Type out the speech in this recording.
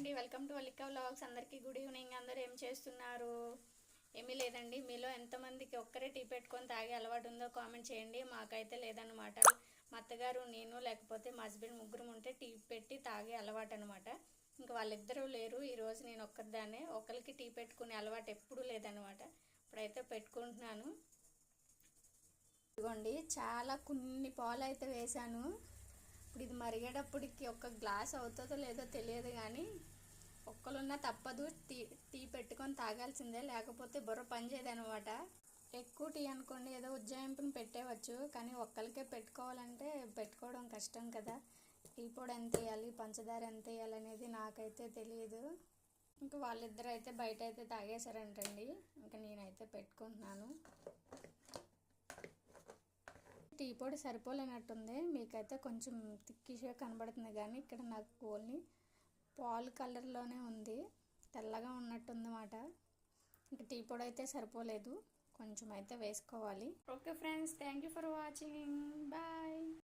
అండి, welcome to Vallika vlogs. అందరికీ good evening. అందరూ ఏం చేస్తున్నారు? ఏమీ లేదండి. మీలో ఎంతమందికి ఒక్కరే టీ పెట్టుకొని తాగే అలవాటు ఉందో కామెంట్ చేయండి. మాకైతే లేదన్నమాట. మా అత్తగారు, నేను, లేకపోతే మా హస్బెండ్ ముగ్గురు ఉంటే టీ పెట్టి తాగే అలవాటు అనమాట. ఇంకా వాళ్ళిద్దరూ లేరు. ఈరోజు నేను ఒక్కదాన్నే. ఒకరికి టీ పెట్టుకునే అలవాటు ఎప్పుడూ లేదనమాట. ఇప్పుడైతే పెట్టుకుంటున్నాను. ఇదిగోండి, చాలా కొన్ని పాలు అయితే వేసాను. ఇప్పుడు ఇది మరిగేటప్పటికి ఒక గ్లాస్ అవుతుందో లేదో తెలియదు, కానీ ఒక్కలున్నా తప్పదు, టీ పెట్టుకొని తాగాల్సిందే, లేకపోతే బుర్ర పని చేయదనమాట. ఎక్కువ టీ అనుకోండి ఏదో ఉజ్జాయింపుని పెట్టేవచ్చు, కానీ ఒక్కరికే పెట్టుకోవాలంటే పెట్టుకోవడం కష్టం కదా. టీ పొడి ఎంత వేయాలి, పంచదార ఎంత వేయాలి అనేది నాకైతే తెలియదు. ఇంకా వాళ్ళిద్దరు అయితే బయట అయితే తాగేశారంటండి. ఇంకా నేనైతే పెట్టుకుంటున్నాను. టీ పొడి సరిపోలేనట్టుంది. మీకైతే కొంచెం తిక్కిషగా కనబడుతుంది, కానీ ఇక్కడ నాకు ఓన్లీ పాలు కలర్లోనే ఉంది, తెల్లగా ఉన్నట్టుందన్నమాట. ఇంకా టీ పొడి అయితే సరిపోలేదు, కొంచెం అయితే వేసుకోవాలి. Okay friends, thank you for watching. Bye.